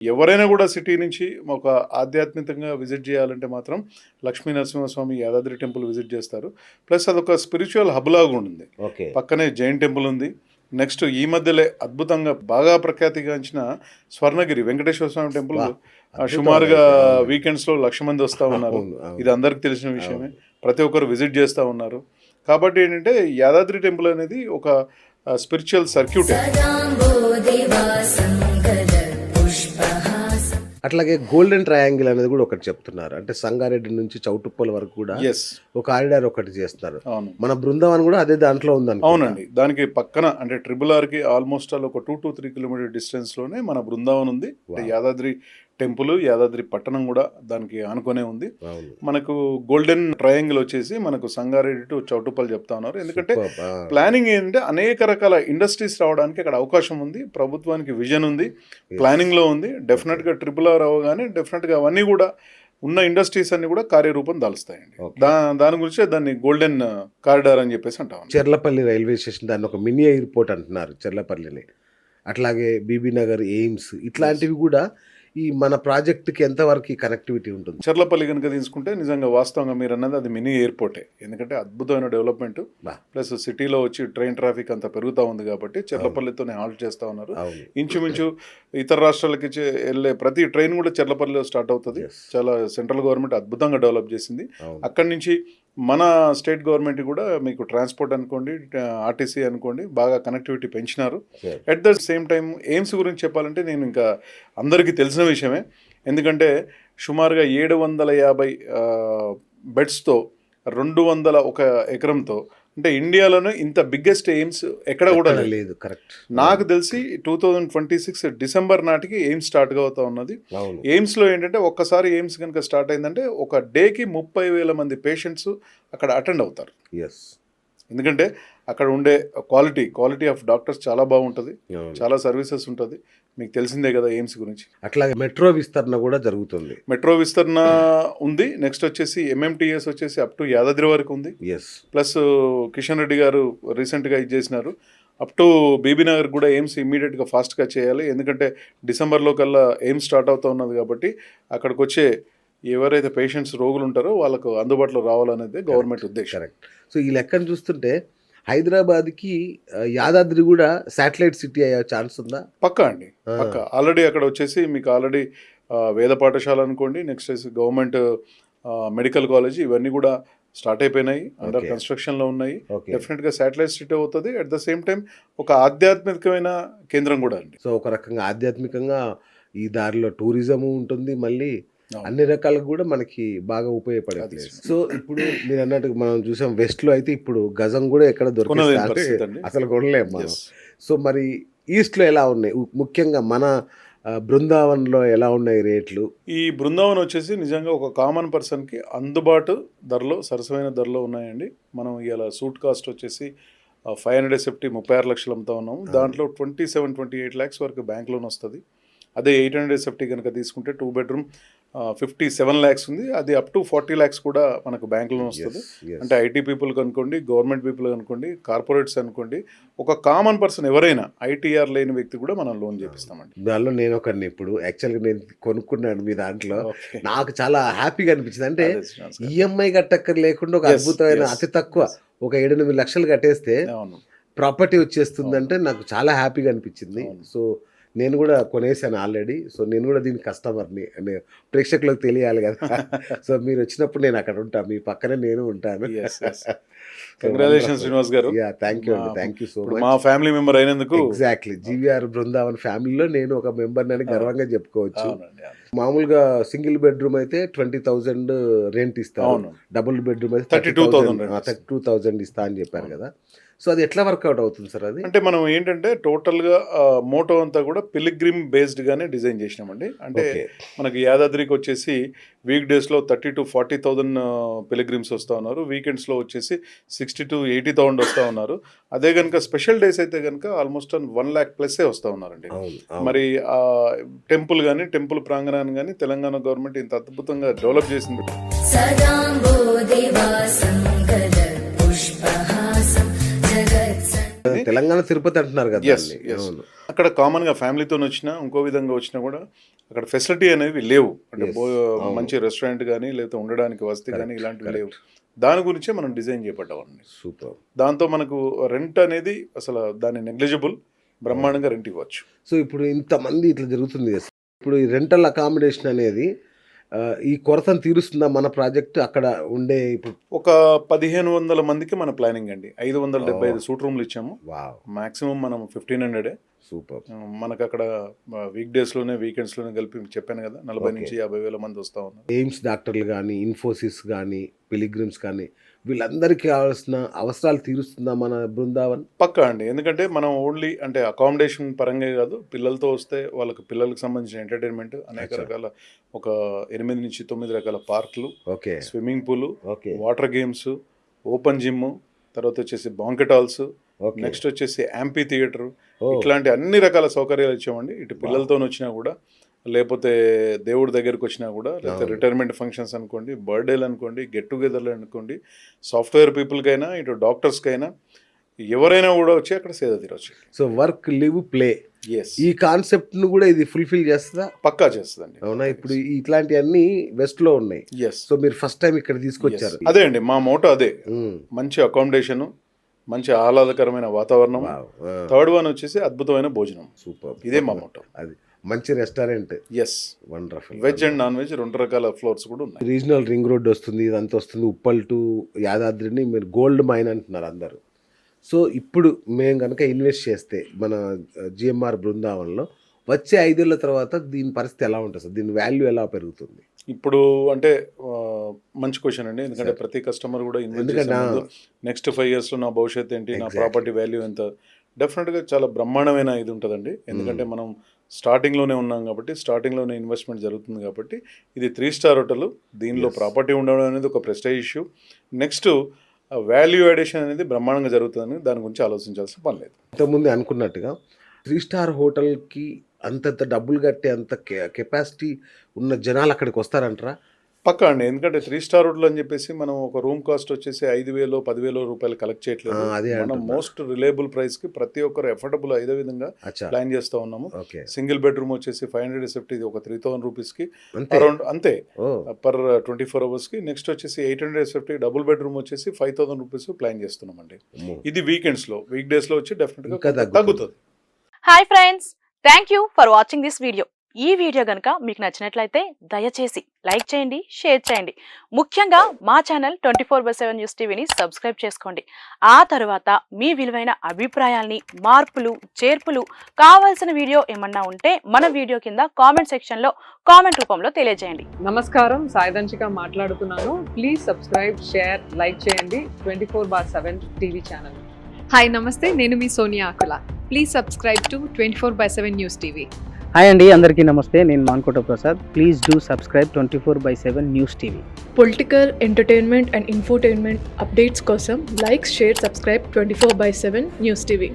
ఎవరైనా కూడా సిటీ నుంచి ఒక ఆధ్యాత్మికంగా విజిట్ చేయాలంటే మాత్రం లక్ష్మీ నరసింహస్వామి యాదాద్రి టెంపుల్ విజిట్ చేస్తారు. ప్లస్ అదొక స్పిరిచువల్ హబ్ లాగా ఉంటుంది. ఓకే. పక్కనే జైన్ టెంపుల్ ఉంది. నెక్స్ట్ ఈ మధ్యలో అద్భుతంగా బాగా ప్రఖ్యాతిగాంచిన స్వర్ణగిరి వెంకటేశ్వర స్వామి టెంపుల్ సుమారుగా వీకెండ్స్లో 1,00,000 మంది వస్తూ ఉన్నారు. ఇది అందరికి తెలిసిన విషయమే. ప్రతి ఒక్కరు విజిట్ చేస్తూ ఉన్నారు. కాబట్టి ఏంటంటే యాదాద్రి టెంపుల్ అనేది ఒక స్పిరిచువల్ సర్క్యూట్. అట్లాగే గోల్డెన్ ట్రయాంగిల్ అనేది కూడా ఒకటి చెప్తున్నారు. అంటే సంగారెడ్డి నుంచి చౌటుప్పల్ వరకు కూడా ఒక కారిడార్ ఒకటి చేస్తున్నారు. మన బృందావన్ కూడా అదే దాంట్లో ఉందని. అవునండి, దానికి పక్కన అంటే ట్రిపుల్ ఆర్ కి ఆల్మోస్ట్ ఒక 2 to 3 కిలోమీటర్ డిస్టెన్స్ లోనే మన బృందావన్ ఉంది. యాదాద్రి టెంపుల్, యాదాద్రి పట్టణం కూడా దానికి ఆనుకునే ఉంది. మనకు గోల్డెన్ ట్రయాంగిల్ వచ్చేసి మనకు సంగారెడ్డి టు చౌటుప్పల్ చెప్తా ఉన్నారు. ఎందుకంటే ప్లానింగ్ ఏంటంటే అనేక రకాల ఇండస్ట్రీస్ రావడానికి అక్కడ అవకాశం ఉంది. ప్రభుత్వానికి విజన్ ఉంది, ప్లానింగ్ లో ఉంది. డెఫినెట్ గా ట్రిపుల్ ఆర్ అవగానే డెఫినెట్ గా అవన్నీ కూడా ఉన్న ఇండస్ట్రీస్ అన్ని కూడా కార్యరూపం దాల్స్తాయండి. దాని గురించి దాన్ని గోల్డెన్ కారిడార్ అని చెప్పేసి అంటాం. చెర్లపల్లి రైల్వే స్టేషన్ దాన్ని ఒక మినీ ఎయిర్పోర్ట్ అంటున్నారు చెర్లపల్లిని. అట్లాగే బీబీ నగర్, ఎయిమ్స్ ఇట్లాంటివి కూడా ఈ మన ప్రాజెక్టుకి ఎంతవరకు కనెక్టివిటీ ఉంటుంది? చర్లపల్లి కనుక తీసుకుంటే నిజంగా వాస్తవంగా మీరు అన్నది అది మినీ ఎయిర్పోర్టే. ఎందుకంటే అద్భుతమైన డెవలప్మెంట్, ప్లస్ సిటీలో వచ్చి ట్రైన్ ట్రాఫిక్ అంతా పెరుగుతూ ఉంది కాబట్టి చర్లపల్లితోనే హాల్ట్ చేస్తూ ఉన్నారు. ఇంచుమించు ఇతర రాష్ట్రాలకి వెళ్ళే ప్రతి ట్రైన్ కూడా చర్లపల్లిలో స్టార్ట్ అవుతుంది. చాలా సెంట్రల్ గవర్నమెంట్ అద్భుతంగా డెవలప్ చేసింది. అక్కడి నుంచి మన స్టేట్ గవర్నమెంట్ కూడా మీకు ట్రాన్స్పోర్ట్ అనుకోండి, ఆర్టీసీ అనుకోండి, బాగా కనెక్టివిటీ పెంచినారు. At the same time AIIMS గురించి చెప్పాలంటే నేను ఇంకా అందరికీ తెలిసిన విషయమే. ఎందుకంటే సుమారుగా 750 బెడ్స్తో 201 ఎకరంతో అంటే ఇండియాలోనే ఇంత బిగ్గెస్ట్ ఎయిమ్స్ ఎక్కడ కూడా లేదు. కరెక్ట్. నాకు తెలిసి 2026 డిసెంబర్ నాటికి ఎయిమ్స్ స్టార్ట్ అవుతా ఉన్నది. ఎయిమ్స్ లో ఏంటంటే ఒక్కసారి ఎయిమ్స్ కనుక స్టార్ట్ అయిందంటే ఒక డేకి 30,000 మంది పేషెంట్స్ అక్కడ అటెండ్ అవుతారు. ఎందుకంటే అక్కడ ఉండే క్వాలిటీ ఆఫ్ డాక్టర్స్ చాలా బాగుంటుంది, చాలా సర్వీసెస్ ఉంటుంది. మీకు తెలిసిందే కదా ఎయిమ్స్ గురించి. అట్లాగే మెట్రో విస్తరణ కూడా జరుగుతుంది. మెట్రో విస్తరణ ఉంది. నెక్స్ట్ వచ్చేసి MMTS వచ్చేసి అప్ టు యాదాద్రి వరకు ఉంది. ప్లస్ కిషన్ రెడ్డి గారు రీసెంట్గా ఇది చేసినారు. అప్ టు బీబీ నగర్ కూడా ఎయిమ్స్ ఇమ్మీడియట్గా ఫాస్ట్గా చేయాలి. ఎందుకంటే డిసెంబర్లో కల్లా ఎయిమ్స్ స్టార్ట్ అవుతూ ఉన్నది కాబట్టి అక్కడికి వచ్చే ఎవరైతే పేషెంట్స్ రోగులు ఉంటారో వాళ్ళకు అందుబాటులో రావాలనేది గవర్నమెంట్ ఉద్దేశం. కరెక్ట్. సో ఈ లెక్కను చూస్తుంటే హైదరాబాద్కి యాదాద్రి కూడా శాటిలైట్ సిటీ అయ్యే ఛాన్స్ ఉందా? పక్కా అండి, పక్కా. ఆల్రెడీ అక్కడ వచ్చేసి మీకు ఆల్రెడీ వేద పాఠశాల అనుకోండి, నెక్స్ట్ గవర్నమెంట్ మెడికల్ కాలేజ్ ఇవన్నీ కూడా స్టార్ట్ అయిపోయినాయి, అండర్ కన్స్ట్రక్షన్లో ఉన్నాయి. డెఫినెట్గా శాటిలైట్ సిటీ అవుతుంది. అట్ ద సేమ్ టైం ఒక ఆధ్యాత్మికమైన కేంద్రం కూడా అండి. సో ఒక రకంగా ఆధ్యాత్మికంగా ఈ దారిలో టూరిజము ఉంటుంది, మళ్ళీ అన్ని రకాలకు కూడా మనకి బాగా ఉపయోగపడే ప్లేస్. సో ఇప్పుడు మీరు అన్నట్టు మనం చూసాం వెస్ట్ లో అయితే ఇప్పుడు గజం కూడా ఎక్కడ దొరుకుతుంది అసలు కొనలేము మనం. సో మరి ఈస్ట్ లో ఎలా ఉన్నాయి, ముఖ్యంగా మన బృందావన్లో ఎలా ఉన్నాయి రేట్లు? ఈ బృందావన్ వచ్చేసి నిజంగా ఒక కామన్ పర్సన్కి అందుబాటు ధరలో, సరసమైన ధరలో ఉన్నాయండి. మనం ఇలా సూట్ కాస్ట్ వచ్చేసి 500 SFT 36 లక్షలు అమ్ముతా ఉన్నాము. దాంట్లో 27-28 lakhs వరకు బ్యాంక్ లోన్ వస్తుంది. అదే 800 SFT కనుక తీసుకుంటే 2 bedroom 57 lakhs ఉంది. అది అప్ టు 40 lakhs కూడా మనకు బ్యాంక్ లోన్ వస్తుంది. అంటే ఐటీ పీపుల్ అనుకోండి, గవర్నమెంట్ పీపుల్ అనుకోండి, కార్పొరేట్స్ అనుకోండి, ఒక కామన్ పర్సన్ ఎవరైనా ఐటీఆర్ లేని వ్యక్తి కూడా మనం లోన్ చేపిస్తామండి. దానిలో నేను ఒకరిని ఇప్పుడు యాక్చువల్గా నేను కొనుక్కున్నాను మీ దాంట్లో. నాకు చాలా హ్యాపీగా అనిపించింది. అంటే ఈఎంఐ కట్టక్కర్ లేకుండా ఒక అద్భుతమైన అతి తక్కువ ఒక 7-8 లక్షలు కట్టేస్తే ప్రాపర్టీ వచ్చేస్తుందంటే నాకు చాలా హ్యాపీగా అనిపించింది. సో నేను కూడా కొనేసాను ఆల్రెడీ. సో నేను కూడా దీని కస్టమర్ని, ప్రేక్షకులకు తెలియాలి కదా. సో మీరు వచ్చినప్పుడు నేను అక్కడ ఉంటాను, మీ పక్కనే నేను ఉంటాను. కంగ్రాచులేషన్స్ శ్రీనివాస్ గారు. థ్యాంక్ యూ అండి, థ్యాంక్ యూ సో మచ్. మా ఫ్యామిలీ మెంబర్ అయినందుకు. ఎగ్జాక్ట్లీ, జీవీఆర్ బృందావన్ ఫ్యామిలీలో నేను ఒక మెంబర్ అని గర్వంగా చెప్పుకోవచ్చు. మామూలుగా సింగిల్ బెడ్రూమ్ అయితే 20,000 రెంట్ ఇస్తాను, డబుల్ బెడ్రూమ్ అయితే 32,000 ఇస్తా అని చెప్పారు కదా. సో అది ఎట్లా వర్కౌట్ అవుతుంది సార్? అది అంటే మనం ఏంటంటే టోటల్గా మోటో అంతా కూడా పిలిగ్రిమ్ బేస్డ్గానే డిజైన్ చేసినామండి. అంటే మనకి యాదాద్రికి వచ్చేసి వీక్ డేస్లో 30,000 to 40,000 పిలిగ్రిమ్స్ వస్తూ ఉన్నారు. వీకెండ్స్లో వచ్చేసి 60,000 to 80,000 వస్తూ ఉన్నారు. అదే కనుక స్పెషల్ డేస్ అయితే కనుక ఆల్మోస్ట్ 1 lakh ప్లస్సే వస్తూ ఉన్నారండి. మరి టెంపుల్ కానీ, టెంపుల్ ప్రాంగణాన్ని కానీ తెలంగాణ గవర్నమెంట్ ఇంత అద్భుతంగా డెవలప్ చేసింది. తెలంగాణ తిరుపతి అంటున్నారు కదా Yes, దాన్ని. yes. అవును. అక్కడ కామన్గా ఫ్యామిలీతో వచ్చినా ఇంకో విధంగా వచ్చినా కూడా అక్కడ ఫెసిలిటీ అనేవి లేవు. అంటే Yes, అవును. మంచి రెస్టారెంట్ కానీ లేకపోతే ఉండడానికి వసతి కానీ ఇలాంటివి లేవు. దాని గురించే మనం డిజైన్ చేపట్టామండి. సూపర్. దాంతో మనకు రెంట్ అనేది అసలు దాన్ని నెగ్లిజిబుల్, బ్రహ్మాండంగా రెంట్ ఇవ్వచ్చు. సో ఇప్పుడు ఇంతమంది ఇట్లా జరుగుతుంది కదా. ఇప్పుడు ఈ రెంటల్ అకామిడేషన్ అనేది ఈ కొరతను తీరుస్తుందా మన ప్రాజెక్ట్ అక్కడ ఉండే? ఇప్పుడు ఒక 1500 మందికి మన ప్లానింగ్ అండి. 575 సూట్ రూమ్లు ఇచ్చాము. వావ్, మాక్సిమం మనం 1500. సూపర్. మనకు అక్కడ వీక్ డేస్లోనే వీకెండ్స్లోనే కలిపి చెప్పాను కదా 40 నుంచి 50 వేల మంది వస్తూ ఉన్నారు. ఎయిమ్స్ డాక్టర్లు కానీ, ఇన్ఫోసిస్ కానీ, పిలిగ్రిమ్స్ కానీ, వీళ్ళందరికీ కావాల్సిన అవసరాలు తీరుస్తుందా మన బృందావన్? పక్కా అండి. ఎందుకంటే మనం ఓన్లీ అంటే అకామిడేషన్ పరంగా కాదు, పిల్లలతో వస్తే వాళ్ళకి పిల్లలకు సంబంధించిన ఎంటర్టైన్మెంట్ అనేక రకాల ఒక 8 నుంచి 9 రకాల పార్కులు, okay, swimming pool, okay, water games, open gym, తర్వాత వచ్చేసి బాంకెట్ హాల్స్, ఓకే, నెక్స్ట్ వచ్చేసి యాంపీ థియేటర్, ఓ, ఇట్లాంటి అన్ని రకాల సౌకర్యాలు ఇచ్చామండి. ఇటు పిల్లలతో వచ్చినా కూడా, లేకపోతే దేవుడి దగ్గరికి వచ్చినా కూడా, లేకపోతే రిటైర్మెంట్ ఫంక్షన్స్ అనుకోండి, బర్త్డేలు అనుకోండి, గెట్ టుగెదర్లు అనుకోండి, సాఫ్ట్వేర్ పీపుల్కైనా, ఇటు డాక్టర్స్కైనా, ఎవరైనా కూడా వచ్చి అక్కడ సేద తీరవచ్చు. So work, live, play, yes, ఈ కాన్సెప్ట్ ను కూడా ఇది ఫుల్ఫిల్ చేస్తుందా? పక్కా చేస్తుందండి. అవునా? ఇప్పుడు ఇట్లాంటివన్నీ వెస్ట్ లో ఉన్నాయి. ఎస్, సో మీరు ఫస్ట్ టైం ఇక్కడ తీసుకొచ్చారు. అదే అండి మా మోటో అదే. మంచి అకామిడేషన్, మంచి ఆహ్లాదకరమైన వాతావరణం, థర్డ్ వన్ వచ్చేసి అద్భుతమైన భోజనం. సూపర్, ఇదే మా మోటో. అది మంచి restaurant. Yes, wonderful. Veg and non veg 2 రకాల ఫ్లోర్స్ కూడా ఉన్నాయి. రీజనల్ రింగ్ రోడ్ వస్తుంది, ఇదంతా వస్తుంది. ఉప్పల్ టు యాదాద్రిని మీరు గోల్డ్ మైన్ అంటున్నారు అందరూ. సో ఇప్పుడు మేము కనుక ఇన్వెస్ట్ చేస్తే మన జిఎంఆర్ బృందావనంలో వచ్చే 5 ఏళ్ల తర్వాత దీని పరిస్థితి ఎలా ఉంటుంది సార్? దీని వాల్యూ ఎలా పెరుగుతుంది? ఇప్పుడు అంటే మంచి క్వశ్చన్ అండి. ఎందుకంటే ప్రతి కస్టమర్ కూడా నెక్స్ట్ 5 yearsలో నా భవిష్యత్తు ఏంటి, నా ప్రాపర్టీ వాల్యూ ఎంత, డెఫినెట్గా చాలా బ్రహ్మాండమైన ఇది ఉంటుందండి. ఎందుకంటే మనం స్టార్టింగ్లోనే ఉన్నాం కాబట్టి, స్టార్టింగ్లోనే ఇన్వెస్ట్మెంట్ జరుగుతుంది కాబట్టి, ఇది 3 స్టార్ హోటల్. దీనిలో ప్రాపర్టీ ఉండడం అనేది ఒక prestige issue. Next value addition అనేది బ్రహ్మాండంగా జరుగుతుందని దాని గురించి ఆలోచించాల్సిన పని లేదు. ఇంతకుముందు అనుకున్నట్టుగా 3 స్టార్ హోటల్కి అంతంత డబ్బులు కట్టే అంత కెపాసిటీ ఉన్న జనాలు అక్కడికి వస్తారంటారా? పక్కా అండి. ఎందుకంటే 3 స్టార్ హోటల్ అని చెప్పేసి మనం ఒక రూమ్ కాస్ట్ వచ్చేసి 5,000 10,000 రూపాయలు కలెక్ట్ చేయట్లేదు. మనం మోస్ట్ రిలయబుల్ ప్రైస్ కి ప్రతి ఒక్కరు ఎఫోర్డబుల్ అయ్యే విధంగా ప్లాన్ చేస్తూ ఉన్నాము. సింగిల్ బెడ్రూమ్ వచ్చేసి 500 ఇది ఒక 3,000 రూపీస్ కి అరౌండ్ అంతే పర్ 24 hours కి. నెక్స్ట్ వచ్చేసి 850 డబుల్ బెడ్రూమ్ వచ్చేసి 5,000 రూపీస్ ప్లాన్ చేస్తున్నామండి. ఇది వీకెండ్స్ లో, వీక్ డేస్ లో వచ్చి డెఫినెట్ గా తగ్గుతుంది. Hi friends, thank you for watching this video. ఈ వీడియో గనుక మీకు నచ్చినట్లయితే దయచేసి లైక్ చేయండి, షేర్ చేయండి. ముఖ్యంగా మా ఛానల్ 24/7 న్యూస్ టీవీని సబ్స్క్రైబ్ చేసుకోండి. ఆ తర్వాత మీ విలువైన అభిప్రాయాల్ని, మార్పులు, చేర్పులు, కావాల్సిన వీడియో ఏమన్నా ఉంటే మన వీడియో కింద కామెంట్ సెక్షన్లో కామెంట్ రూపంలో తెలియజేయండి. నమస్కారం, సాయిదంచిక మాట్లాడుతున్నాను. ప్లీజ్ సబ్స్క్రైబ్, షేర్, లైక్ చేయండి 24/7 టీవీ ఛానల్. హాయ్ నమస్తే, నేను మీ Sonia Akula. Please subscribe to 24/7 news TV. Hi అండి, అందరికీ నమస్తే. నేను Mankota Prasad. Please do subscribe 24/7 news TV. Political, entertainment and infotainment updates కోసం like, share, subscribe 24/7 news TV.